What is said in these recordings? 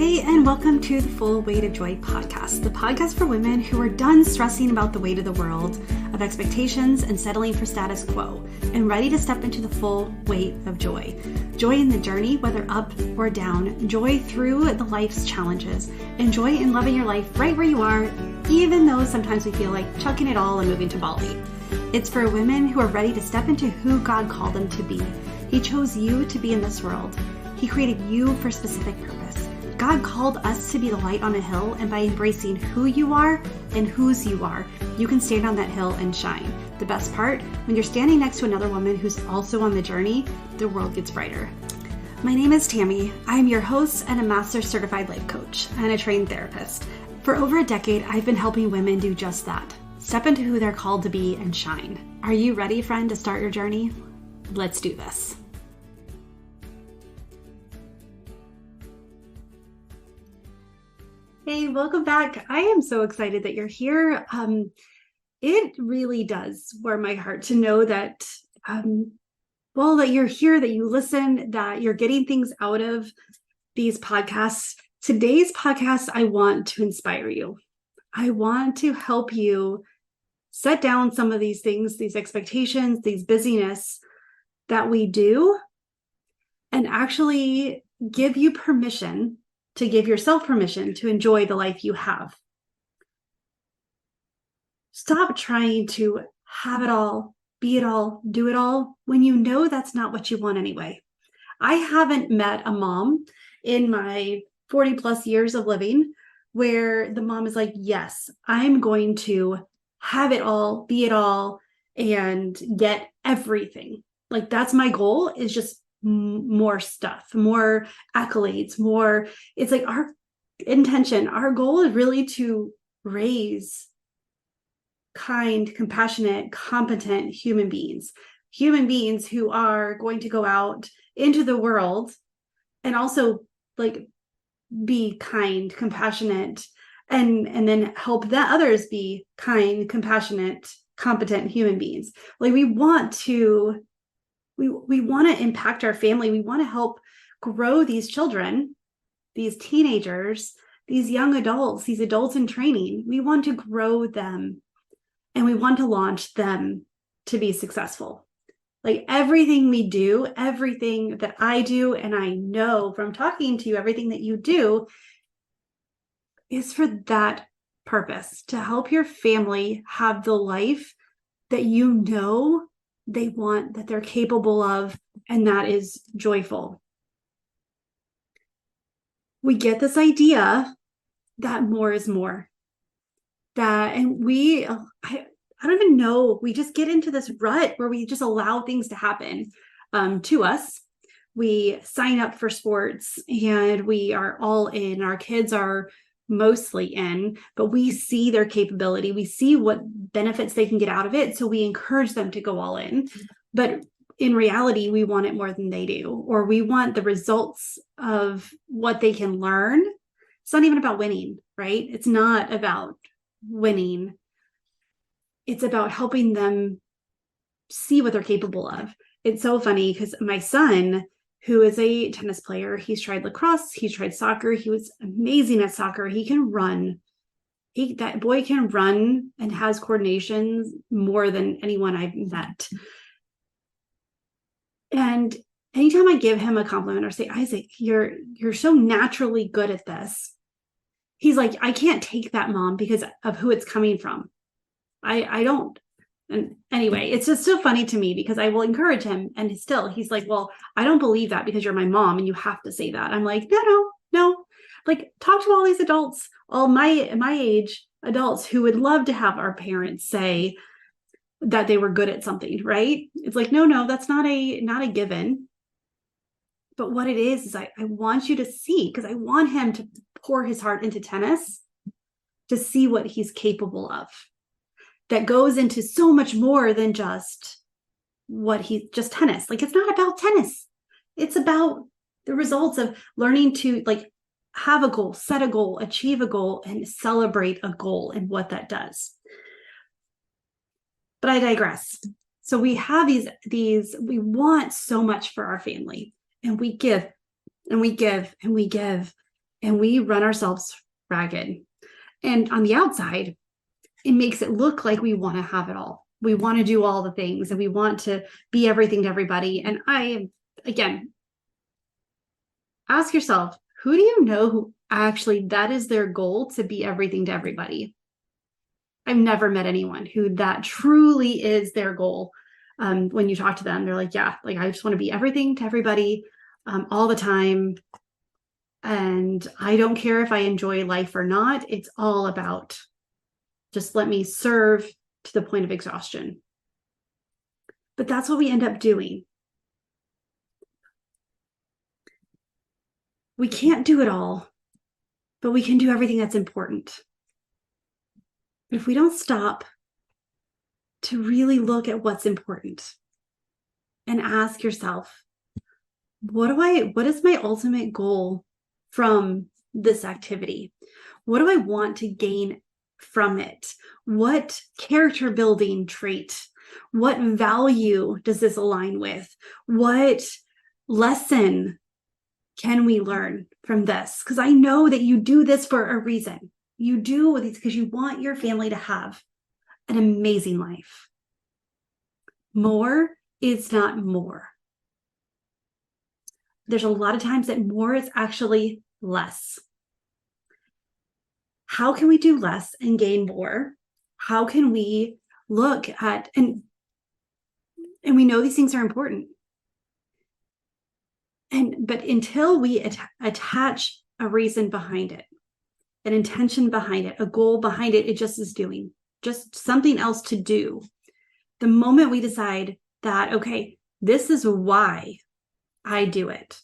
Hey, and welcome to the Full Weight of Joy podcast, the podcast for women who are done stressing about the weight of the world, of expectations and settling for status quo, and ready to step into the full weight of joy. Joy in the journey, whether up or down, joy through the life's challenges, and joy in loving your life right where you are, even though sometimes we feel like chucking it all and moving to Bali. It's for women who are ready to step into who God called them to be. He chose you to be in this world. He created you for a specific purpose. God called us to be the light on a hill, and by embracing who you are and whose you are, you can stand on that hill and shine. The best part, when you're standing next to another woman who's also on the journey, the world gets brighter. My name is Tammy. I am your host and a Master Certified Life Coach and a trained therapist. For over a decade, I've been helping women do just that. Step into who they're called to be and shine. Are you ready, friend, to start your journey? Let's do this. Hey, welcome back. I am so excited that you're here. It really does warm my heart to know that, that you're here, that you listen, that you're getting things out of these podcasts. Today's podcast, I want to inspire you. I want to help you set down some of these things, these expectations, these busyness that we do, and actually give you permission to give yourself permission to enjoy the life you have. Stop trying to have it all, be it all, do it all, when you know that's not what you want anyway. I haven't met a mom in my 40 plus years of living where the mom is like, yes, I'm going to have it all, be it all, and get everything. Like that's my goal, is just more stuff, more accolades, more. It's like our intention, our goal is really to raise kind, compassionate, competent human beings who are going to go out into the world and also like be kind, compassionate, and then help that others be kind, compassionate, competent human beings. Like we want to impact our family. We want to help grow these children, these teenagers, these young adults, these adults in training. We want to grow them and we want to launch them to be successful. Like everything we do, everything that I do, and I know from talking to you, everything that you do is for that purpose, to help your family have the life that you know they want, that they're capable of, and that is joyful. We get this idea that more is more. I don't even know, we just get into this rut where we just allow things to happen to us. We sign up for sports and we are all in. Our kids are mostly in, but we see their capability. We see what benefits they can get out of it. So we encourage them to go all in. But in reality, we want it more than they do, or we want the results of what they can learn. It's not even about winning, right? It's not about winning. It's about helping them see what they're capable of. It's so funny because my son, who is a tennis player, he's tried lacrosse, he's tried soccer. He was amazing at soccer. He can run. That boy can run and has coordination more than anyone I've met. And anytime I give him a compliment or say, Isaac, you're so naturally good at this, he's like, I can't take that, Mom, because of who it's coming from. I don't. And anyway, it's just so funny to me because I will encourage him, and he's like, well, I don't believe that because you're my mom and you have to say that. I'm like, no. Like, talk to all these adults, all my age adults who would love to have our parents say that they were good at something, right? It's like, no, that's not a given. But what it is I want you to see, because I want him to pour his heart into tennis, to see what he's capable of. That goes into so much more than just just tennis. Like, it's not about tennis. It's about the results of learning to like have a goal, set a goal, achieve a goal, and celebrate a goal and what that does. But I digress. So we have we want so much for our family, and we give and we give and we give. and we run ourselves ragged. And on the outside, it makes it look like we want to have it all. We want to do all the things and we want to be everything to everybody. And again, ask yourself, who do you know who actually that is their goal, to be everything to everybody? I've never met anyone who that truly is their goal. When you talk to them, they're like, yeah, like I just want to be everything to everybody all the time. And I don't care if I enjoy life or not. It's all about just let me serve to the point of exhaustion. But that's what we end up doing. We can't do it all, but we can do everything that's important. But if we don't stop to really look at what's important and ask yourself, what is my ultimate goal from this activity? What do I want to gain from it? What character building trait? What value does this align with? What lesson can we learn from this? Because I know that you do this for a reason. You do this because you want your family to have an amazing life. More is not more. There's a lot of times that more is actually less. How can we do less and gain more? How can we look at, and we know these things are important. But until we attach a reason behind it, an intention behind it, a goal behind it, it just is doing, just something else to do. The moment we decide that, okay, this is why I do it,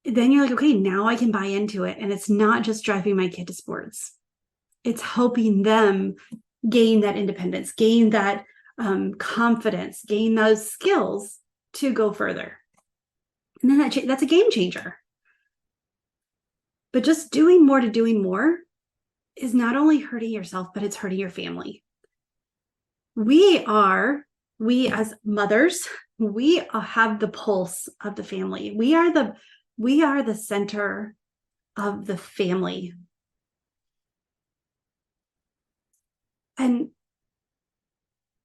then you're like, okay, now I can buy into it. And it's not just driving my kid to sports. It's helping them gain that independence, gain that confidence, gain those skills to go further. And then that's a game changer. But just doing more to doing more is not only hurting yourself, but it's hurting your family. We as mothers, we have the pulse of the family. We are the center of the family. And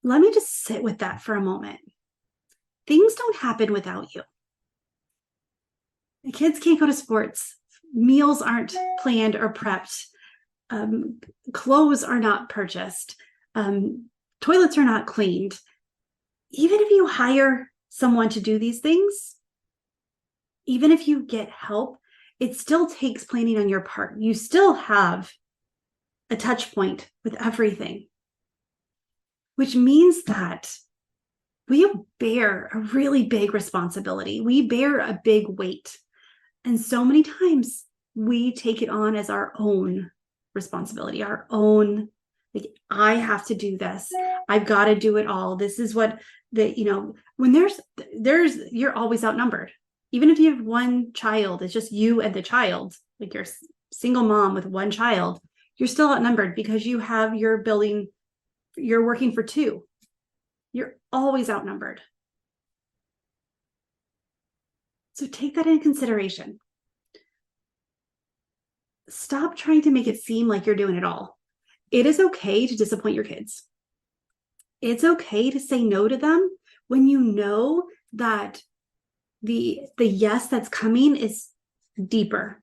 let me just sit with that for a moment. Things don't happen without you. The kids can't go to sports. Meals aren't planned or prepped. Clothes are not purchased. Toilets are not cleaned. Even if you hire someone to do these things, even if you get help, it still takes planning on your part. You still have a touch point with everything, which means that we bear a really big responsibility. We bear a big weight. And so many times we take it on as our own responsibility, our own, like, I have to do this. I've got to do it all. This is what when you're always outnumbered. Even if you have one child, it's just you and the child, like you're a single mom with one child, you're still outnumbered because you're working for two. You're always outnumbered. So take that into consideration. Stop trying to make it seem like you're doing it all. It is okay to disappoint your kids. It's okay to say no to them when you know that the yes that's coming is deeper,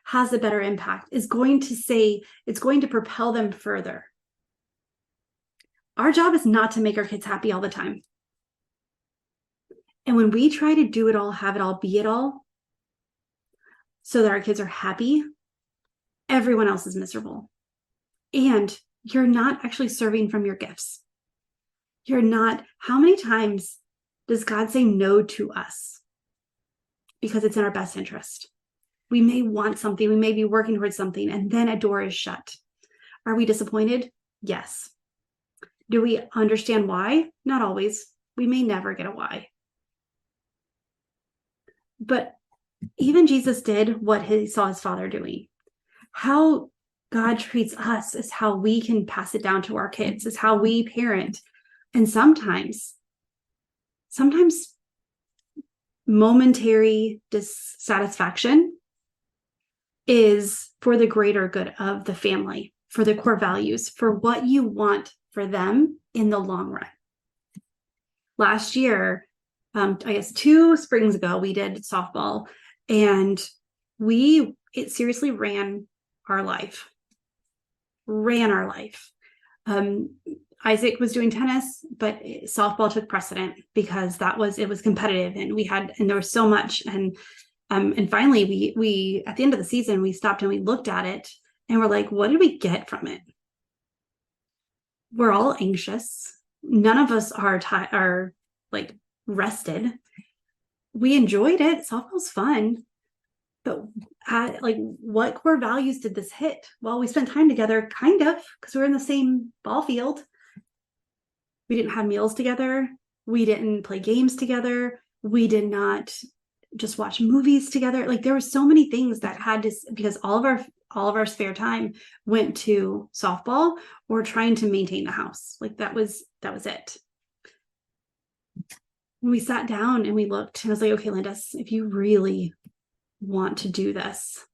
has a better impact, it's going to propel them further. Our job is not to make our kids happy all the time. And when we try to do it all, have it all, be it all, so that our kids are happy, everyone else is miserable. And you're not actually serving from your gifts. You're not. How many times does God say no to us? Because it's in our best interest. We may want something, we may be working towards something, and then a door is shut. Are we disappointed? Yes. Do we understand why? Not always. We may never get a why. But even Jesus did what he saw his Father doing. How God treats us is how we can pass it down to our kids, is how we parent. And sometimes momentary dissatisfaction is for the greater good of the family, for the core values, for what you want for them in the long run. Last year, I guess 2 springs ago, we did softball, and it seriously ran our life. Isaac was doing tennis, but softball took precedent because it was competitive, and there was so much. And finally we at the end of the season, we stopped and we looked at it and we're like, what did we get from it? We're all anxious. None of us are like rested. We enjoyed it. Softball's fun. But like, what core values did this hit? Well, we spent time together, kind of, because we were in the same ball field. We didn't have meals together. We didn't play games together. We did not just watch movies together. Like, there were so many things that had to, because all of our spare time went to softball or trying to maintain the house. Like, that was it. When we sat down and we looked, and I was like, okay, Linda, if you really want to do this,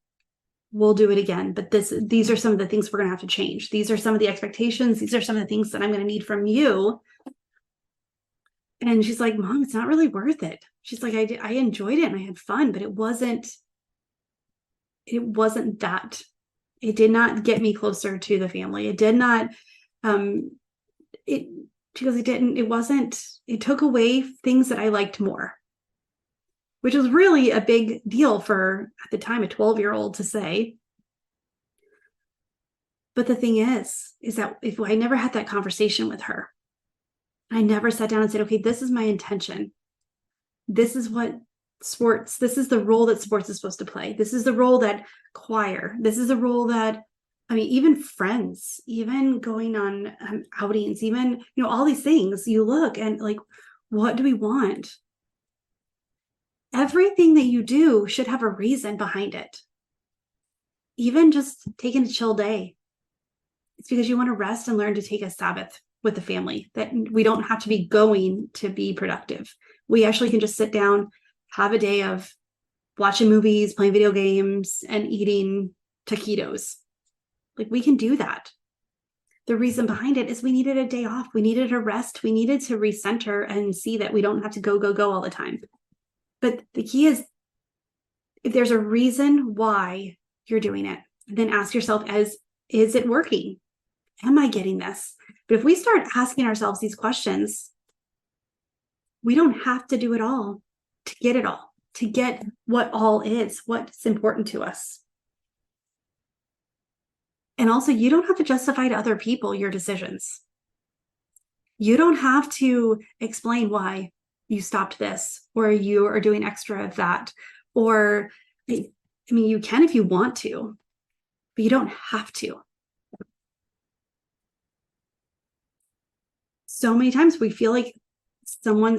we'll do it again. But these are some of the things we're going to have to change. These are some of the expectations. These are some of the things that I'm going to need from you. And she's like, Mom, it's not really worth it. She's like, I enjoyed it and I had fun, but it wasn't that. It did not get me closer to the family. It did not, it took away things that I liked more, which was really a big deal for, at the time, a 12-year-old to say. But the thing is that if I never had that conversation with her, I never sat down and said, okay, this is my intention. This is this is the role that sports is supposed to play. This is the role that choir, this is the role that, even friends, even going on outings, even, all these things, you look and like, what do we want? Everything that you do should have a reason behind it. Even just taking a chill day, it's because you want to rest and learn to take a Sabbath with the family, that we don't have to be going to be productive. We actually can just sit down, have a day of watching movies, playing video games, and eating taquitos. Like, we can do that. The reason behind it is we needed a day off. We needed a rest. We needed to recenter and see that we don't have to go all the time. But the key is, if there's a reason why you're doing it, then ask yourself, is it working? Am I getting this? But if we start asking ourselves these questions, we don't have to do it all to get it all, to get what all is, what's important to us. And also, you don't have to justify to other people your decisions. You don't have to explain why you stopped this, or you are doing extra of that. Or, you can if you want to, but you don't have to. So many times we feel like someone,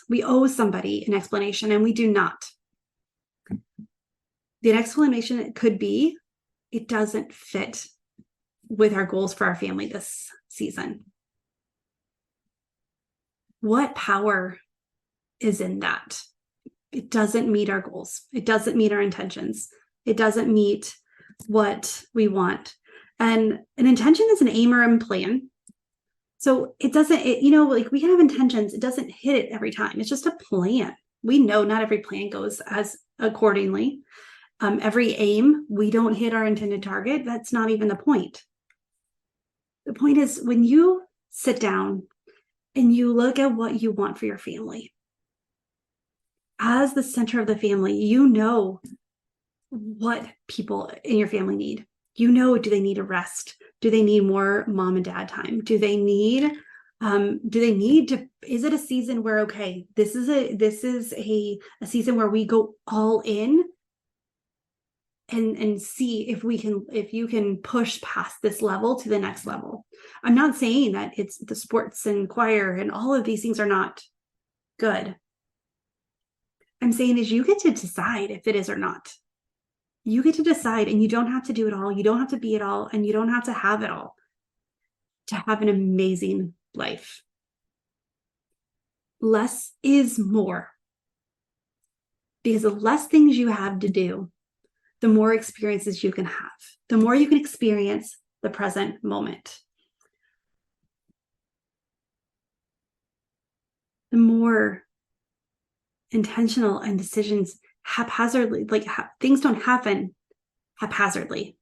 we owe somebody an explanation, and we do not. The explanation could be, it doesn't fit with our goals for our family this season. What power is in that? It doesn't meet our goals. It doesn't meet our intentions. It doesn't meet what we want. And an intention is an aim or a plan. So it doesn't, like, we can have intentions. It doesn't hit it every time. It's just a plan. We know not every plan goes as accordingly. Every aim, we don't hit our intended target. That's not even the point. The point is, when you sit down and you look at what you want for your family, as the center of the family, you know what people in your family need. Do they need a rest? Do they need more mom and dad time? Is it a season where, okay, this is a season where we go all in and see if you can push past this level to the next level. I'm not saying that it's the sports and choir and all of these things are not good. I'm saying is, you get to decide if it is or not. You get to decide, and you don't have to do it all. You don't have to be it all, and you don't have to have it all to have an amazing life. less is more. Because the less things you have to do, the more experiences you can have, the more you can experience the present moment. The more intentional and decisions haphazardly, things don't happen haphazardly.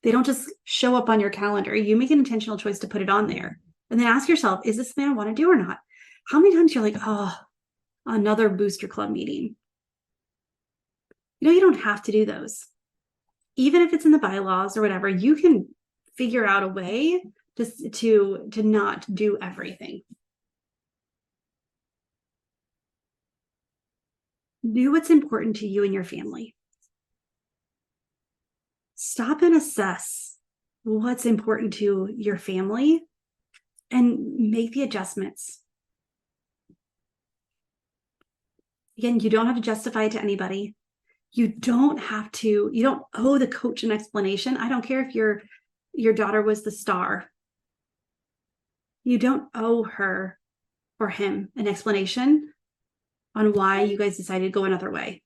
They don't just show up on your calendar. You make an intentional choice to put it on there. And then ask yourself, is this something I want to do or not? How many times you're like, oh, another booster club meeting? You don't have to do those. Even if it's in the bylaws or whatever, you can figure out a way to not do everything. Do what's important to you and your family. Stop and assess what's important to your family and make the adjustments. Again, you don't have to justify it to anybody. You don't owe the coach an explanation. I don't care if your daughter was the star. You don't owe her or him an explanation on why you guys decided to go another way.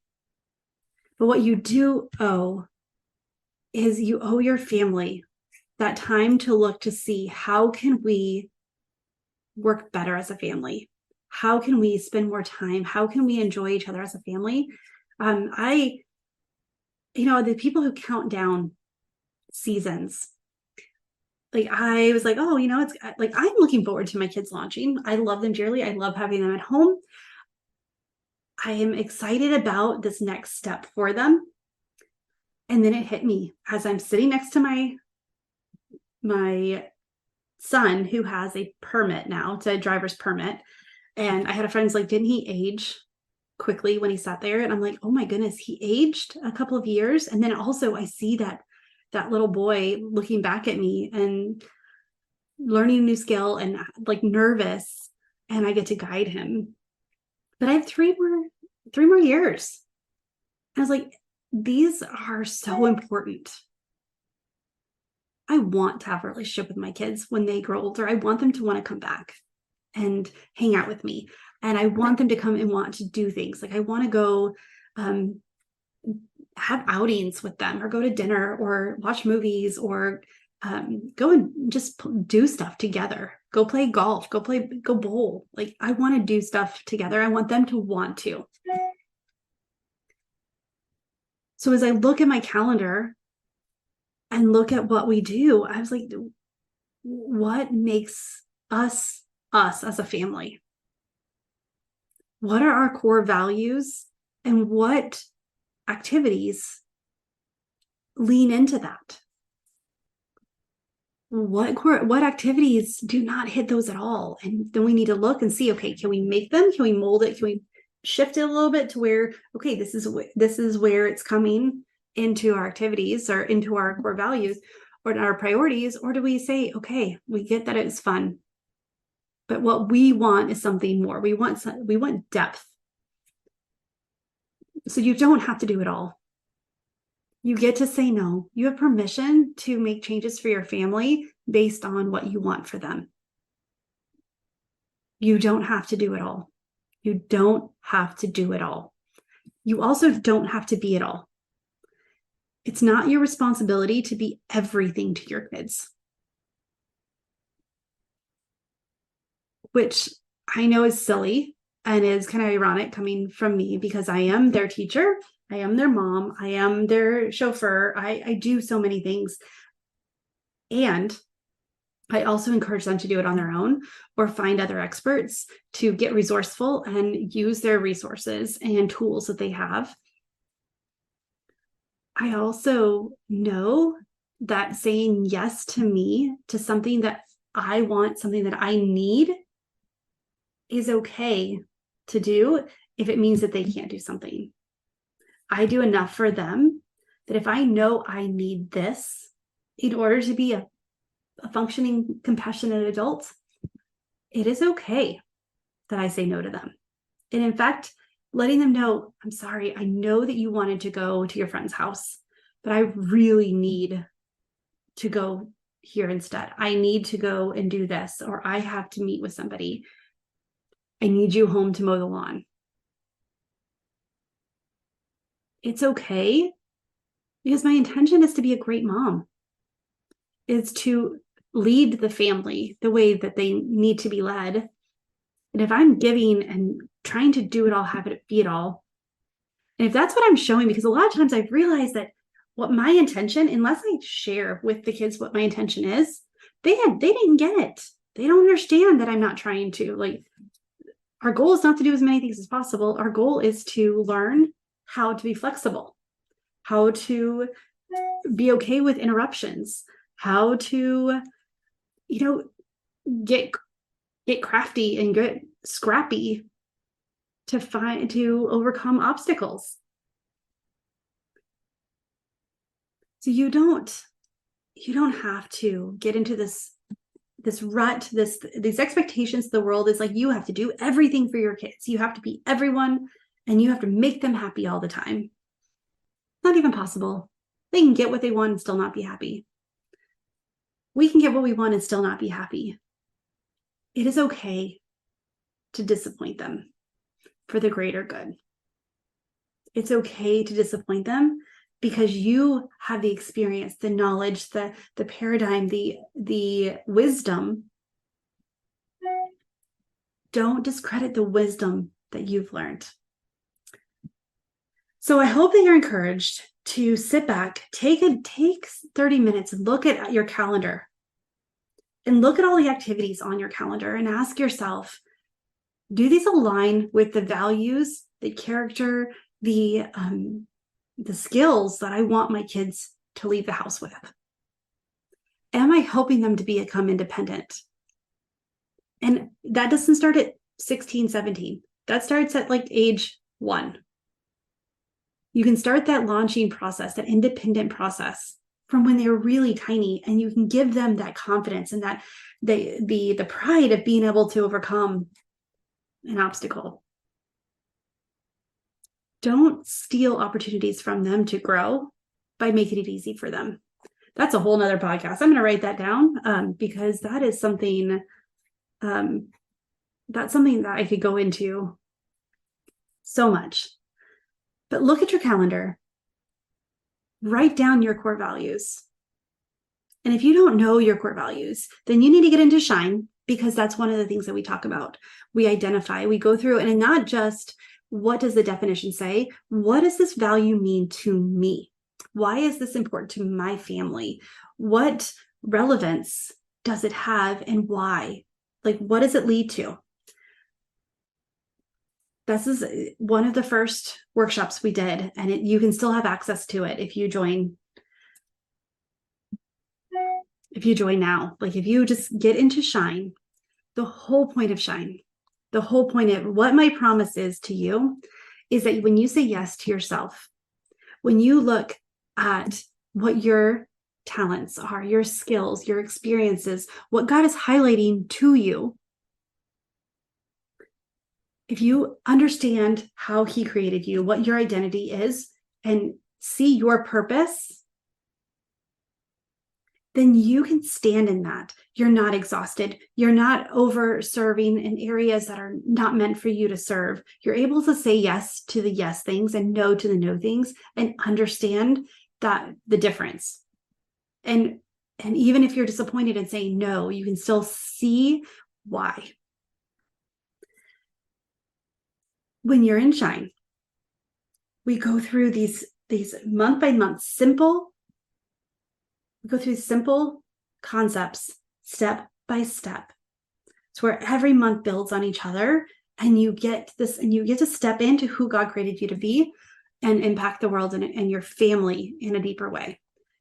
But what you do owe is you owe your family that time to look to see, how can we work better as a family? How can we spend more time? How can we enjoy each other as a family? The people who count down seasons, I was like, oh, it's like, I'm looking forward to my kids launching. I love them dearly. I love having them at home. I am excited about this next step for them. And then it hit me as I'm sitting next to my son, who has a permit now, it's a driver's permit. And I had a friend's like, didn't he age quickly when he sat there? And I'm like, oh my goodness, he aged a couple of years. And then also I see that little boy looking back at me and learning a new skill and nervous, and I get to guide him. But I have three more years. I was like, these are so important. I want to have a relationship with my kids when they grow older. I want them to want to come back and hang out with me. And I want them to come and want to do things. I want to go have outings with them, or go to dinner, or watch movies, or go and just do stuff together. Go play golf, go bowl. I want to do stuff together. I want them to want to. So as I look at my calendar and look at what we do, I was like, what makes us as a family? What are our core values, and what activities lean into that? What activities do not hit those at all? And then we need to look and see, okay, can we make them? Can we mold it? Can we shift it a little bit to where, okay, this is where it's coming into our activities or into our core values or our priorities? Or do we say, okay, we get that it's fun, but what we want is something more. We want depth. So you don't have to do it all. You get to say no. You have permission to make changes for your family based on what you want for them. You don't have to do it all. You don't have to do it all. You also don't have to be it all. It's not your responsibility to be everything to your kids, which I know is silly and is kind of ironic coming from me, because I am their teacher. I am their mom. I am their chauffeur. I do so many things. And I also encourage them to do it on their own, or find other experts to get resourceful and use their resources and tools that they have. I also know that saying yes to me, to something that I want, something that I need, is okay to do if it means that they can't do something. I do enough for them that if I know I need this in order to be a functioning, compassionate adult, it is okay that I say no to them. And in fact, letting them know, I'm sorry, I know that you wanted to go to your friend's house, but I really need to go here instead. I need to go and do this, or I have to meet with somebody. I need you home to mow the lawn. It's okay, because my intention is to be a great mom, is to lead the family the way that they need to be led. And if I'm giving and trying to do it all, have it be it all, and if that's what I'm showing, because a lot of times I've realized that what my intention, unless I share with the kids what my intention is, they didn't get it. They don't understand that I'm not trying to, like, our goal is not to do as many things as possible. Our goal is to learn how to be flexible, how to be okay with interruptions, how to, get crafty and get scrappy to overcome obstacles. So you don't have to get into this rut, these expectations. The world is like, you have to do everything for your kids. You have to be everyone, and you have to make them happy all the time. Not even possible. They can get what they want and still not be happy. We can get what we want and still not be happy. It is okay to disappoint them for the greater good. It's okay to disappoint them because you have the experience, the knowledge, the paradigm, the wisdom. Don't discredit the wisdom that you've learned. So I hope that you're encouraged to sit back, take 30 minutes and look at your calendar and look at all the activities on your calendar and ask yourself, do these align with the values, the character, the skills that I want my kids to leave the house with? Am I helping them to become independent? And that doesn't start at 16, 17. That starts at like age 1. You can start that launching process, that independent process, from when they're really tiny, and you can give them that confidence and that the pride of being able to overcome an obstacle. Don't steal opportunities from them to grow by making it easy for them. That's a whole nother podcast. I'm going to write that down because that is something that's something that I could go into so much. But look at your calendar, write down your core values. And if you don't know your core values, then you need to get into Shine, because that's one of the things that we talk about. We identify, we go through, and not just what does the definition say? What does this value mean to me? Why is this important to my family? What relevance does it have, and why? Like, what does it lead to? This is one of the first workshops we did, and you can still have access to it if you join. If you join now, like if you just get into Shine, the whole point of Shine, the whole point of what my promise is to you is that when you say yes to yourself, when you look at what your talents are, your skills, your experiences, what God is highlighting to you, if you understand how He created you, what your identity is, and see your purpose, then you can stand in that. You're not exhausted. You're not over serving in areas that are not meant for you to serve. You're able to say yes to the yes things and no to the no things, and understand that the difference. And even if you're disappointed and saying no, you can still see why. When you're in Shine, we go through these month by month simple concepts, step by step. It's where every month builds on each other, and you get to step into who God created you to be and impact the world and your family in a deeper way.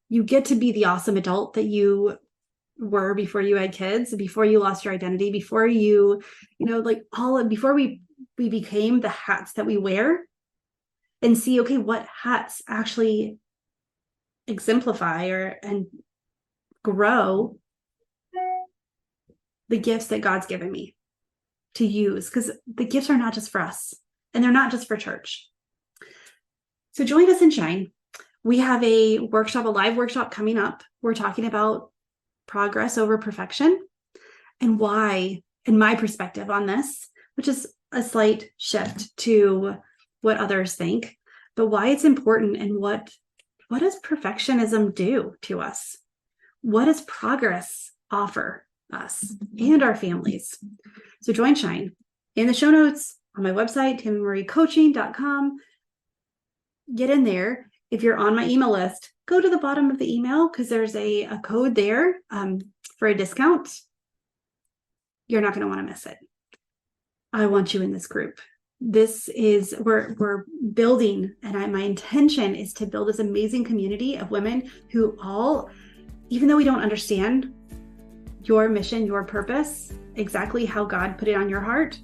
You get to be the awesome adult that you were before you had kids, before you lost your identity, before before we became the hats that we wear, and see, okay, what hats actually exemplify and grow the gifts that God's given me to use, because the gifts are not just for us, and they're not just for church. So join us in Shine. We have a live workshop coming up. We're talking about progress over perfection, and why, in my perspective on this, which is a slight shift to what others think, but why it's important and what does perfectionism do to us? What does progress offer us and our families? So join Shine. In the show notes on my website, tammymariecoaching.com, get in there. If you're on my email list, go to the bottom of the email because there's a code there for a discount. You're not going to want to miss it. I want you in this group. This is, we're building, and my intention is to build this amazing community of women who all, even though we don't understand your mission, your purpose, exactly how God put it on your heart,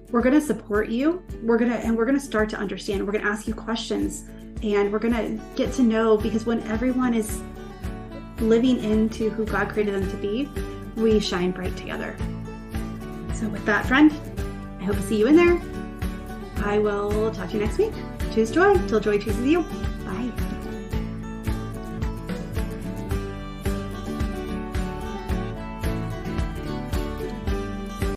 we're going to support you. We're going to start to understand. We're going to ask you questions, and we're going to get to know, because when everyone is living into who God created them to be, we shine bright together. So with that, friend, I hope to see you in there. I will talk to you next week. Choose joy till joy chooses you. Bye.